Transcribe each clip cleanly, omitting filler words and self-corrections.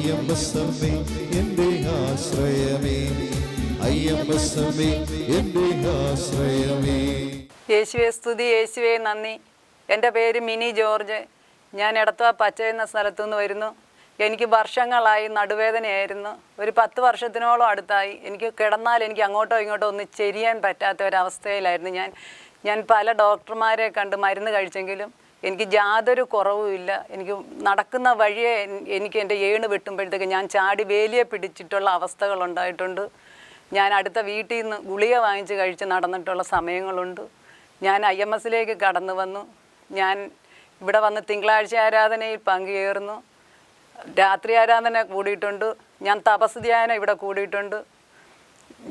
അയ്യപ്പസമ്മേ എൻ്റെ ആശ്രയമേ, അയ്യപ്പസമ്മേ എൻ്റെ ആശ്രയമേ. യേശുവേ സ്തുതി, യേശുവേ നന്ദി. എൻ്റെ പേര് മിനി ജോർജ്. ഞാൻ എടത്വ പച്ച എന്ന സ്ഥലത്തു നിന്ന് വരുന്നു. എനിക്ക് വർഷങ്ങളായി നടുവേദനയായിരുന്നു. ഒരു 10 വർഷത്തിനോളം അടുത്തായി. എനിക്ക് കിടന്നാൽ എനിക്ക് അങ്ങോട്ടോ ഇങ്ങോട്ടോ ഒന്നും ചെരിയാൻ പറ്റാത്ത ഒരവസ്ഥയിലായിരുന്നു ഞാൻ പല ഡോക്ടർമാരെ കണ്ട് മരുന്ന് കഴിച്ചെങ്കിലും എനിക്ക് യാതൊരു കുറവുമില്ല. എനിക്ക് നടക്കുന്ന വഴിയെ എനിക്ക് എൻ്റെ ഏണ് വെട്ടുമ്പോഴത്തേക്ക് ഞാൻ ചാടി വേലിയെ പിടിച്ചിട്ടുള്ള അവസ്ഥകളുണ്ടായിട്ടുണ്ട്. ഞാൻ അടുത്ത വീട്ടിൽ നിന്ന് ഗുളിക വാങ്ങിച്ച് കഴിച്ച് നടന്നിട്ടുള്ള സമയങ്ങളുണ്ട്. ഞാൻ IMSലേക്ക് കടന്നു വന്നു. ഞാൻ ഇവിടെ വന്ന് തിങ്കളാഴ്ച ആരാധനയിൽ പങ്കുചേർന്നു. രാത്രി ആരാധന കൂടിയിട്ടുണ്ട്. ഞാൻ തപസ് ധ്യാനം ഇവിടെ കൂടിയിട്ടുണ്ട്.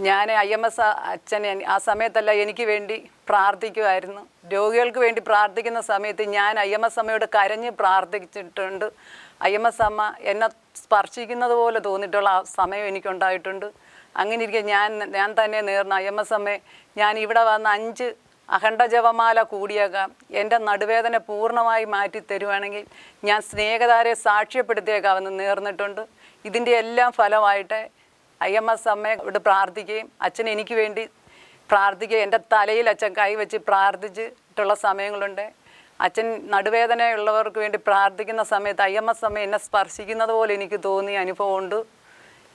ഞാൻ IMS അച്ഛനെ ആ സമയത്തല്ല എനിക്ക് വേണ്ടി പ്രാർത്ഥിക്കുമായിരുന്നു. രോഗികൾക്ക് വേണ്ടി പ്രാർത്ഥിക്കുന്ന സമയത്ത് ഞാൻ IMS അമ്മയോട് കരഞ്ഞ് പ്രാർത്ഥിച്ചിട്ടുണ്ട്. IMS അമ്മ എന്നെ സ്പർശിക്കുന്നത് പോലെ തോന്നിയിട്ടുള്ള സമയം എനിക്കുണ്ടായിട്ടുണ്ട്. അങ്ങനെ ഇരിക്കെ ഞാൻ തന്നെ നേർന്ന IMS അമ്മയെ, ഞാൻ ഇവിടെ വന്ന് 5 അഖണ്ഡ ജപമാല കൂടിയേക്കാം, എൻ്റെ നടുവേദന പൂർണ്ണമായി മാറ്റി തരുവാണെങ്കിൽ ഞാൻ സ്നേഹധാരെ സാക്ഷ്യപ്പെടുത്തിയേക്കാമെന്ന് നേർന്നിട്ടുണ്ട്. ഇതിൻ്റെ എല്ലാം ഫലമായിട്ട് IMS അമ്മയോട് പ്രാർത്ഥിക്കുകയും അച്ഛൻ എനിക്ക് വേണ്ടി പ്രാർത്ഥിക്കുകയും എൻ്റെ തലയിൽ അച്ഛൻ കൈവച്ച് പ്രാർത്ഥിച്ചിട്ടുള്ള സമയങ്ങളുണ്ട്. അച്ഛൻ നടുവേദനയുള്ളവർക്ക് വേണ്ടി പ്രാർത്ഥിക്കുന്ന സമയത്ത് IMS അമ്മ എന്നെ സ്പർശിക്കുന്നത് പോലെ എനിക്ക് തോന്നിയ അനുഭവമുണ്ട്.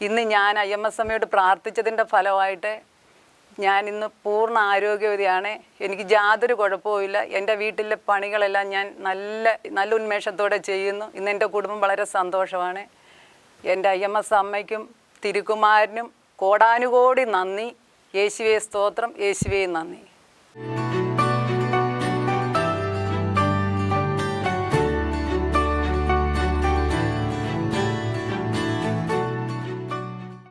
ഇന്ന് ഞാൻ IMS അമ്മയോട് പ്രാർത്ഥിച്ചതിൻ്റെ ഫലമായിട്ട് ഞാൻ ഇന്ന് പൂർണ്ണ ആരോഗ്യവതിയാണ്. എനിക്ക് യാതൊരു കുഴപ്പവുമില്ല. എൻ്റെ വീട്ടിലെ പണികളെല്ലാം ഞാൻ നല്ല ഉന്മേഷത്തോടെ ചെയ്യുന്നു. ഇന്ന് എൻ്റെ കുടുംബം വളരെ സന്തോഷമാണ്. എൻ്റെ IMS അമ്മയ്ക്കും തിരുക്കുമാരനും കോടാനുകോടി നന്ദി. യേശുവേ സ്തോത്രം, യേശുവേ നന്ദി.